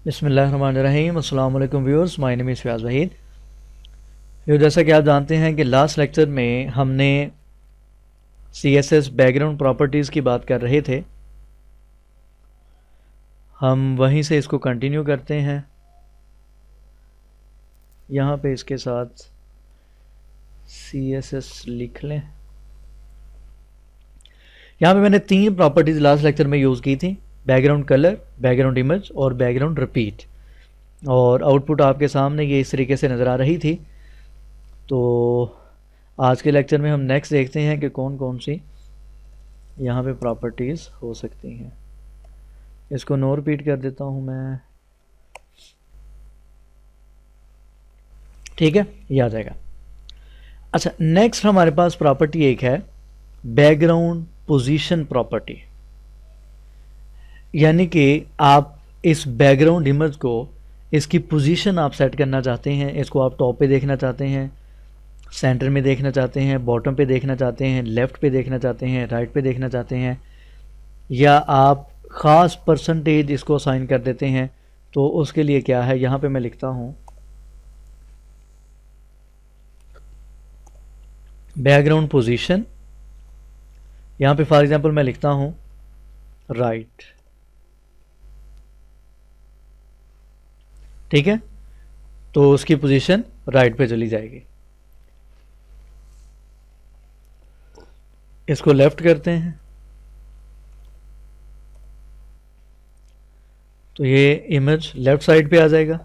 बिस्मिल्लाहिर्रहमानिर्रहीम। अस्सलाम वालेकुम viewers, my name is Fayaz Waheed. जैसा कि आप जानते हैं कि लास्ट लेक्चर में हमने CSS बैकग्राउंड प्रॉपर्टीज़ की बात कर रहे थे। हम वहीं से इसको कंटिन्यू करते हैं। यहाँ पे इसके साथ CSS लिख लें। यहाँ पे मैंने 3 प्रॉपर्टीज़ लास्ट लेक्चर में यूज़ की थी, बैकग्राउंड कलर, बैकग्राउंड इमेज और बैकग्राउंड रिपीट। और आउटपुट आपके सामने ये इस तरीके से नज़र आ रही थी। तो आज के लेक्चर में हम नेक्स्ट देखते हैं कि कौन कौन सी यहाँ पे प्रॉपर्टीज़ हो सकती हैं। इसको नो रिपीट कर देता हूँ मैं, ठीक है, ये आ जाएगा। अच्छा, नेक्स्ट हमारे पास प्रॉपर्टी एक है बैकग्राउंड पोजीशन प्रॉपर्टी, यानी कि आप इस बैकग्राउंड इमेज को, इसकी पोजीशन आप सेट करना चाहते हैं। इसको आप टॉप पे देखना चाहते हैं, सेंटर में देखना चाहते हैं, बॉटम पे देखना चाहते हैं, लेफ़्ट पे देखना चाहते हैं, राइट पे देखना चाहते हैं, या आप ख़ास परसेंटेज इसको असाइन कर देते हैं। तो उसके लिए क्या है, यहाँ पे मैं लिखता हूँ बैकग्राउंड पोजीशन। यहाँ पे फॉर एग्जांपल मैं लिखता हूँ राइट, ठीक है, तो उसकी पोजीशन राइट पे चली जाएगी। इसको लेफ्ट करते हैं तो ये इमेज लेफ्ट साइड पे आ जाएगा।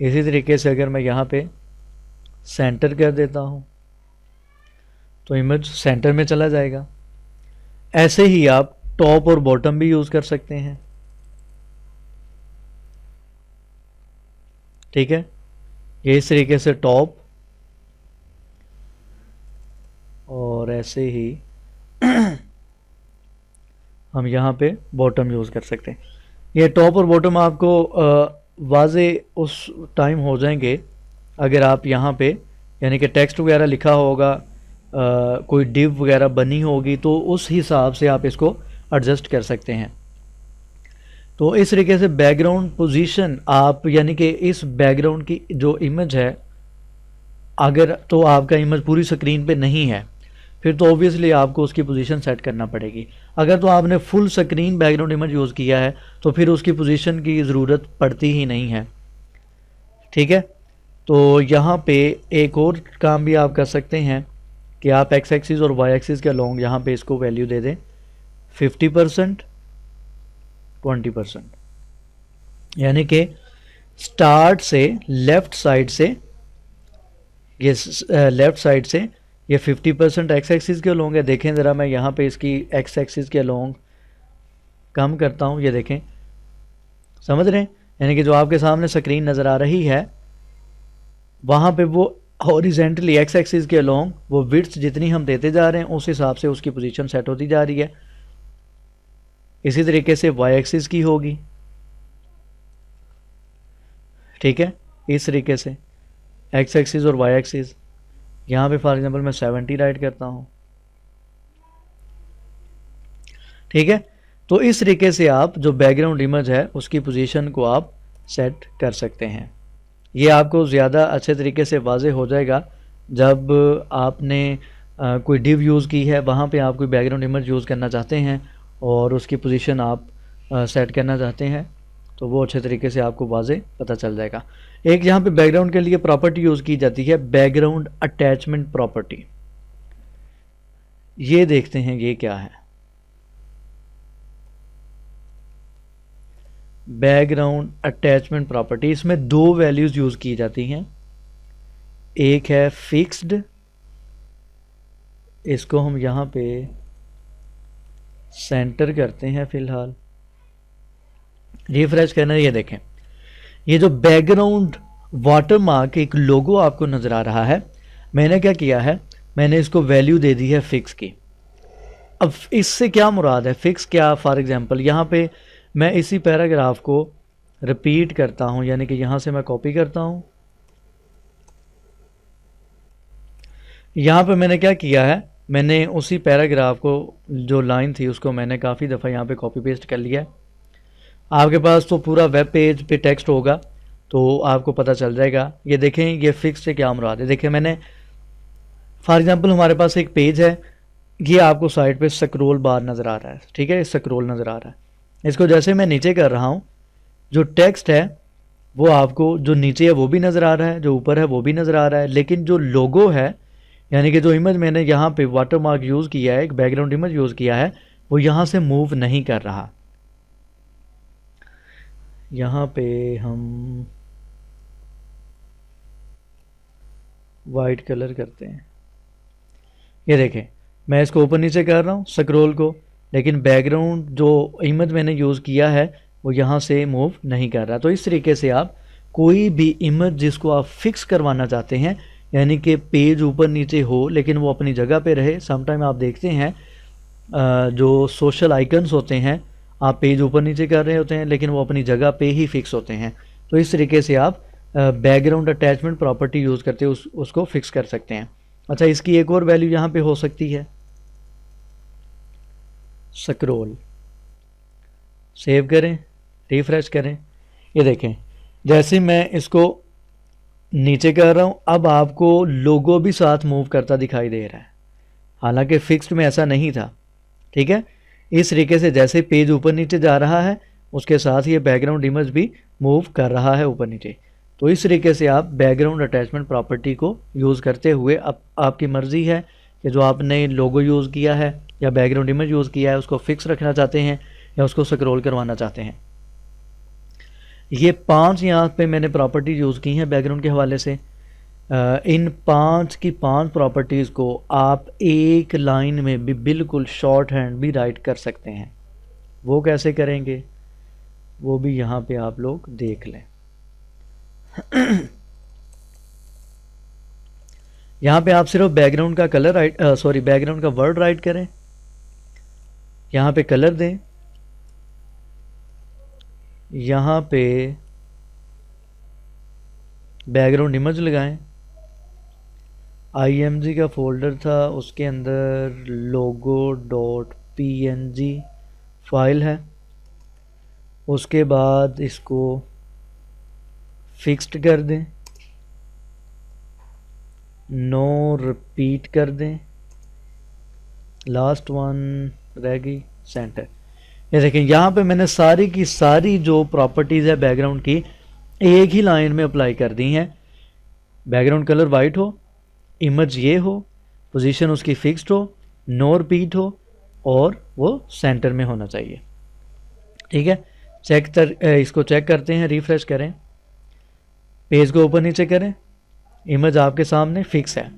इसी तरीके से अगर मैं यहाँ पे सेंटर कर देता हूँ तो इमेज सेंटर में चला जाएगा। ऐसे ही आप टॉप और बॉटम भी यूज़ कर सकते हैं, ठीक है। ये इस तरीके से टॉप, और ऐसे ही हम यहाँ पे बॉटम यूज़ कर सकते हैं। ये टॉप और बॉटम आपको वाज़े उस टाइम हो जाएंगे अगर आप यहाँ पे, यानी कि टेक्स्ट वगैरह लिखा होगा, कोई डिव वगैरह बनी होगी, तो उस हिसाब से आप इसको एडजस्ट कर सकते हैं। तो इस तरीके से बैकग्राउंड पोजीशन आप, यानी कि इस बैकग्राउंड की जो इमेज है, अगर तो आपका इमेज पूरी स्क्रीन पे नहीं है फिर तो ऑब्वियसली आपको उसकी पोजीशन सेट करना पड़ेगी। अगर तो आपने full screen background image use किया है तो फिर उसकी पोजीशन की ज़रूरत पड़ती ही नहीं है, ठीक है। तो यहाँ पे एक और काम भी आप कर सकते हैं कि आप एक्स एक्सिस और वाई एक्सिस के अलोंग यहाँ पे इसको वैल्यू दे दें 50%, 20%, यानी कि स्टार्ट से लेफ़्ट साइड से, ये लेफ़्ट साइड से ये 50% एक्स एक्सिस के अलोंग है। देखें ज़रा, मैं यहाँ पे इसकी एक्स एक्सिस के अलोंग कम करता हूँ, ये देखें, समझ रहे हैं, यानी कि जो आपके सामने स्क्रीन नज़र आ रही है वहाँ पे वो हॉरिजेंटली एक्स एक्सिस के अलोंग वो विड्थ जितनी हम देते जा रहे हैं उस हिसाब से उसकी पोजीशन सेट होती जा रही है। इसी तरीके से वाई एक्सिस की होगी, ठीक है, इस तरीके से एक्स एक्सिस और वाई एक्सिस। यहाँ पे फॉर एग्जांपल मैं 70 राइट करता हूँ, ठीक है। तो इस तरीके से आप जो बैकग्राउंड इमेज है उसकी पोजीशन को आप सेट कर सकते हैं। ये आपको ज़्यादा अच्छे तरीके से वाज़े हो जाएगा जब आपने कोई डिव यूज़ की है, वहाँ पे आप कोई बैकग्राउंड इमेज यूज़ करना चाहते हैं और उसकी पोजीशन आप सेट करना चाहते हैं, तो वो अच्छे तरीके से आपको वाज़े पता चल जाएगा। एक यहाँ पे बैकग्राउंड के लिए प्रॉपर्टी यूज़ की जाती है बैकग्राउंड अटैचमेंट प्रॉपर्टी। ये देखते हैं ये क्या है। बैकग्राउंड अटैचमेंट प्रॉपर्टी, इसमें 2 वैल्यूज़ यूज़ की जाती हैं। एक है फिक्स्ड, इसको हम यहाँ पे सेंटर करते हैं, फ़िलहाल रिफ्रेश करना। ये देखें, ये जो बैकग्राउंड वाटर मार्क एक लोगो आपको नज़र आ रहा है, मैंने क्या किया है, मैंने इसको वैल्यू दे दी है फिक्स की। अब इससे क्या मुराद है, फिक्स क्या, फॉर एग्जांपल यहाँ पे मैं इसी पैराग्राफ को रिपीट करता हूँ, यानी कि यहाँ से मैं कॉपी करता हूँ। यहाँ पे मैंने क्या किया है, मैंने उसी पैराग्राफ को, जो लाइन थी उसको मैंने काफ़ी दफ़ा यहाँ पे कॉपी पेस्ट कर लिया है। आपके पास तो पूरा वेब पेज पे टेक्स्ट होगा तो आपको पता चल जाएगा। ये देखें, ये फिक्स से क्या मुराद है। देखिए मैंने फॉर एग्जांपल हमारे पास एक पेज है, ये आपको साइड पे स्क्रॉल बार नज़र आ रहा है, ठीक है, स्क्रॉल नज़र आ रहा है। इसको जैसे मैं नीचे कर रहा हूँ, जो टेक्स्ट है वो आपको जो नीचे है वो भी नज़र आ रहा है, जो ऊपर है वो भी नज़र आ रहा है, लेकिन जो लोगो है यानी कि जो इमेज मैंने यहाँ पे वाटर मार्क यूज़ किया है, एक बैकग्राउंड इमेज यूज़ किया है, वो यहाँ से मूव नहीं कर रहा। यहाँ पे हम वाइट कलर करते हैं। ये देखें, मैं इसको ऊपर नीचे कर रहा हूँ स्क्रॉल को, लेकिन बैकग्राउंड जो इमेज मैंने यूज़ किया है वो यहाँ से मूव नहीं कर रहा। तो इस तरीके से आप कोई भी इमेज जिसको आप फिक्स करवाना चाहते हैं, यानी कि पेज ऊपर नीचे हो लेकिन वो अपनी जगह पे रहे। समटाइम आप देखते हैं जो सोशल आइकन्स होते हैं, आप पेज ऊपर नीचे कर रहे होते हैं लेकिन वो अपनी जगह पे ही फिक्स होते हैं। तो इस तरीके से आप बैकग्राउंड अटैचमेंट प्रॉपर्टी यूज़ करते उसको फिक्स कर सकते हैं। अच्छा, इसकी एक और वैल्यू यहाँ पे हो सकती है, स्क्रॉल। सेव करें, रिफ्रेश करें। ये देखें, जैसे मैं इसको नीचे कर रहा हूँ, अब आपको लोगो भी साथ मूव करता दिखाई दे रहा है, हालांकि फिक्स्ड में ऐसा नहीं था, ठीक है। इस तरीके से जैसे पेज ऊपर नीचे जा रहा है, उसके साथ ये बैकग्राउंड इमेज भी मूव कर रहा है ऊपर नीचे। तो इस तरीके से आप बैकग्राउंड अटैचमेंट प्रॉपर्टी को यूज़ करते हुए, अब आपकी मर्ज़ी है कि जो आपने लोगो यूज़ किया है या बैकग्राउंड इमेज यूज़ किया है उसको फिक्स रखना चाहते हैं या उसको स्क्रॉल करवाना चाहते हैं। ये 5 यहाँ पे मैंने प्रॉपर्टी यूज़ की हैं बैकग्राउंड के हवाले से। इन 5 की 5 प्रॉपर्टीज़ को आप एक लाइन में भी बिल्कुल शॉर्ट हैंड भी राइट कर सकते हैं। वो कैसे करेंगे वो भी यहाँ पे आप लोग देख लें। यहाँ पे आप सिर्फ बैकग्राउंड का कलर राइट बैकग्राउंड का वर्ड राइट करें, यहाँ पे कलर दें, यहाँ पे बैकग्राउंड इमेज लगाएं। IMG का फोल्डर था, उसके अंदर logo.png फाइल है। उसके बाद इसको फिक्स्ड कर दें, नो रिपीट कर दें, लास्ट वन रह गई सेंटर। ये देखें, यहाँ पे मैंने सारी की सारी जो प्रॉपर्टीज़ है बैकग्राउंड की एक ही लाइन में अप्लाई कर दी हैं। बैकग्राउंड कलर वाइट हो, इमेज ये हो, पोजीशन उसकी फिक्स्ड हो, नो रिपीट हो और वो सेंटर में होना चाहिए, ठीक है। इसको चेक करते हैं, रिफ्रेश करें, पेज को ऊपर नीचे करें, इमेज आपके सामने फिक्स है।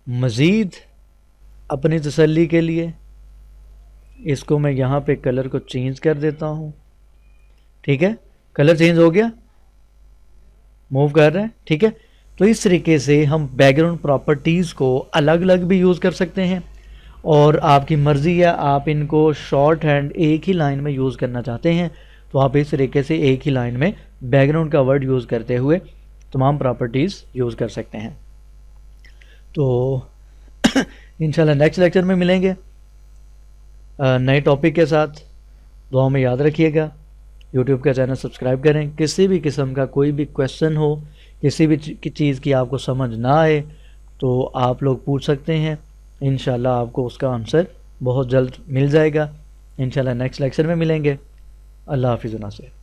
मज़ीद अपनी तसल्ली के लिए इसको मैं यहाँ पे कलर को चेंज कर देता हूँ, ठीक है। कलर चेंज हो गया, मूव कर रहे हैं, ठीक है। तो इस तरीके से हम बैकग्राउंड प्रॉपर्टीज़ को अलग अलग भी यूज़ कर सकते हैं और आपकी मर्ज़ी है, आप इनको शॉर्ट हैंड एक ही लाइन में यूज़ करना चाहते हैं तो आप इस तरीके से एक ही लाइन में बैकग्राउंड का वर्ड यूज़ करते हुए तमाम प्रॉपर्टीज़ यूज़ कर सकते हैं। तो इंशाल्लाह नेक्स्ट लेक्चर में मिलेंगे नए टॉपिक के साथ। दुआ में याद रखिएगा, यूट्यूब का चैनल सब्सक्राइब करें। किसी भी किस्म का कोई भी क्वेश्चन हो, किसी भी चीज़ की आपको समझ ना आए तो आप लोग पूछ सकते हैं, इंशाल्लाह आपको उसका आंसर बहुत जल्द मिल जाएगा। इंशाल्लाह नेक्स्ट लेक्चर में मिलेंगे। अल्लाह हाफिज़।